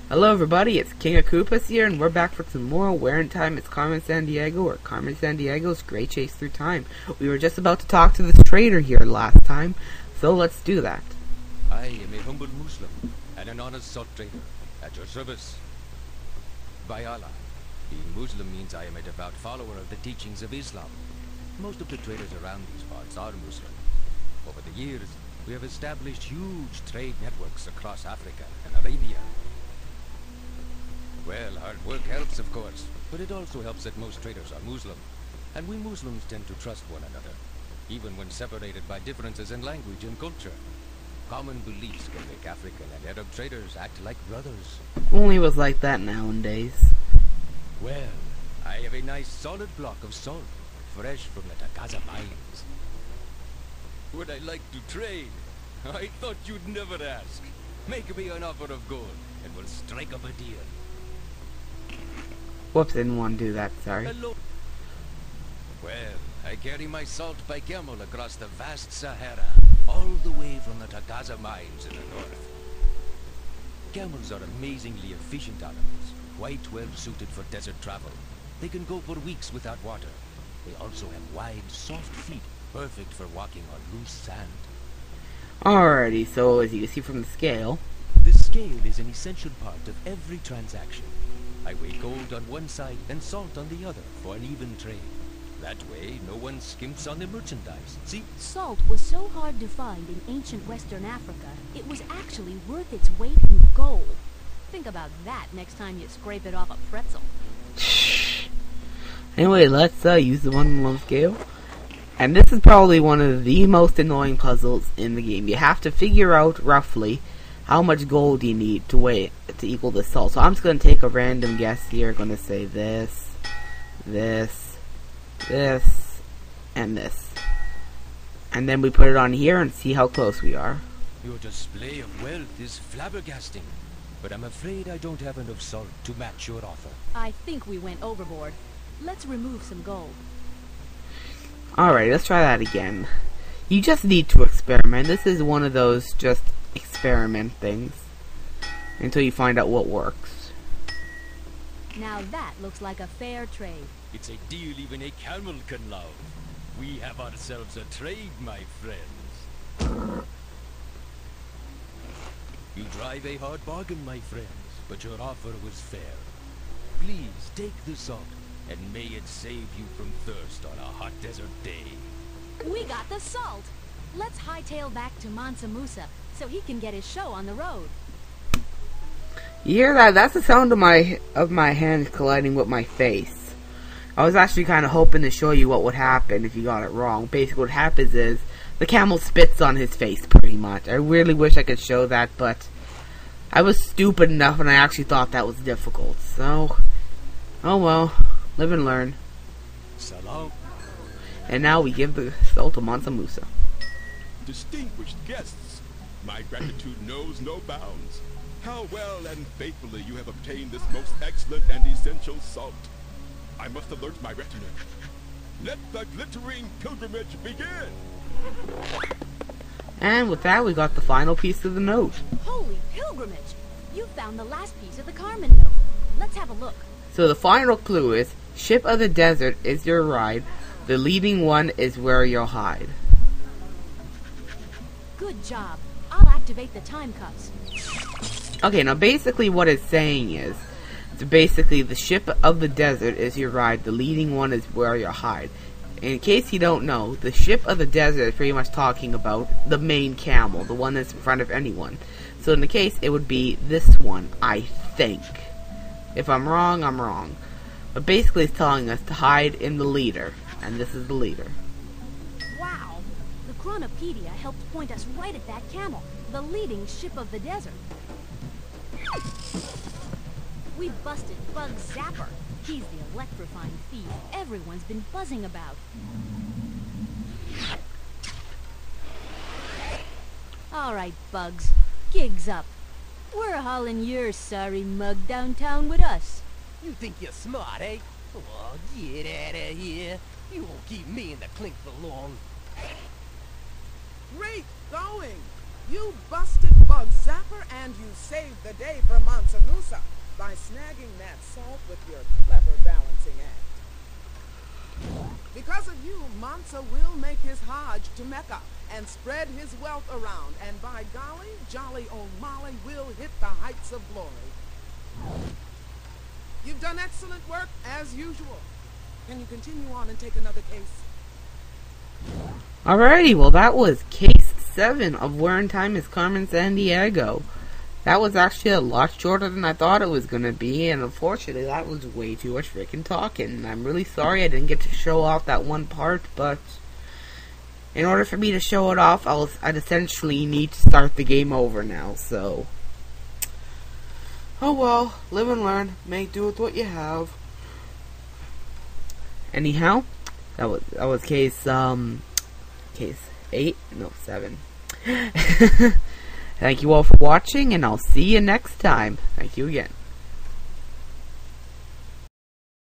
Hello everybody, it's King of Koopas here, and we're back for some more Where in Time It's Carmen Sandiego, or Carmen Sandiego's Great Chase Through Time. We were just about to talk to this trader here last time, so let's do that. I am a humble Muslim, and an honest salt trader, at your service. By Allah, being Muslim means I am a devout follower of the teachings of Islam. Most of the traders around these parts are Muslim. Over the years, we have established huge trade networks across Africa and Arabia. Well, hard work helps, of course, but it also helps that most traders are Muslim, and we Muslims tend to trust one another, even when separated by differences in language and culture. Common beliefs can make African and Arab traders act like brothers. Only it was like that nowadays. Well, I have a nice solid block of salt, fresh from the Tagaza mines. Would I like to trade? I thought you'd never ask. Make me an offer of gold, and we'll strike up a deal. Whoops, I didn't want to do that, sorry. Hello. Well, I carry my salt by camel across the vast Sahara, all the way from the Tagaza mines in the north. Camels are amazingly efficient animals, quite well suited for desert travel. They can go for weeks without water. They also have wide, soft feet, perfect for walking on loose sand. Alrighty, so as you can see from the scale... The scale is an essential part of every transaction. I weigh gold on one side and salt on the other for an even trade. That way, no one skimps on the merchandise. See? Salt was so hard to find in ancient Western Africa, it was actually worth its weight in gold. Think about that next time you scrape it off a pretzel. Anyway, let's use the one scale. And this is probably one of the most annoying puzzles in the game. You have to figure out roughly how much gold you need to weigh to equal the salt. So I'm just going to take a random guess here. I'm going to say this, this, this, and this. And then we put it on here and see how close we are. Your display of wealth is flabbergasting, but I'm afraid I don't have enough salt to match your offer. I think we went overboard. Let's remove some gold. Alright, let's try that again. You just need to experiment. This is one of those just experiment things until you find out what works. Now that looks like a fair trade. It's a deal even a camel can love. We have ourselves a trade, my friends. You drive a hard bargain, my friends, but your offer was fair. Please take the salt, and may it save you from thirst on a hot desert day. We got the salt! Let's hightail back to Mansa Musa so he can get his show on the road. You hear that? That's the sound of my hands colliding with my face. I was actually kind of hoping to show you what would happen if you got it wrong. Basically what happens is the camel spits on his face pretty much. I really wish I could show that, but I was stupid enough and I actually thought that was difficult. So, oh well, live and learn. Salam. And now we give the salt to Mansa Musa. Distinguished guests, my gratitude knows no bounds. How well and faithfully you have obtained this most excellent and essential salt. I must alert my retinue. Let the glittering pilgrimage begin! And with that, we got the final piece of the note. Holy pilgrimage! You found the last piece of the Carmen note. Let's have a look. So the final clue is, ship of the desert is your ride. The leading one is where you'll hide. Good job. I'll activate the time cuffs. Okay, now basically what it's saying is, basically the ship of the desert is your ride, the leading one is where you'll hide. In case you don't know, the ship of the desert is pretty much talking about the main camel, the one that's in front of anyone. So in the case, it would be this one, I think. If I'm wrong, I'm wrong. But basically it's telling us to hide in the leader, and this is the leader. Wow! The Chronopedia helped point us right at that camel, the leading ship of the desert. We busted Bug Zapper. He's the electrifying thief everyone's been buzzing about. Alright, Bugs. Gig's up. We're hauling your sorry mug downtown with us. You think you're smart, eh? Oh, get out of here. You won't keep me in the clink for long. Great going! You busted Bug Zapper and you saved the day for Mansa Musa by snagging that salt with your clever balancing act. Because of you, Mansa will make his Hajj to Mecca and spread his wealth around, and by golly, jolly old Molly will hit the heights of glory. You've done excellent work, as usual. Can you continue on and take another case? Alrighty, well that was case 7 of Where in Time is Carmen Sandiego. That was actually a lot shorter than I thought it was going to be, and unfortunately that was way too much freaking talking. I'm really sorry I didn't get to show off that one part, but in order for me to show it off, I'd essentially need to start the game over now, so oh well, live and learn, make do with what you have. Anyhow, that was case 7. Thank you all for watching, and I'll see you next time. Thank you again.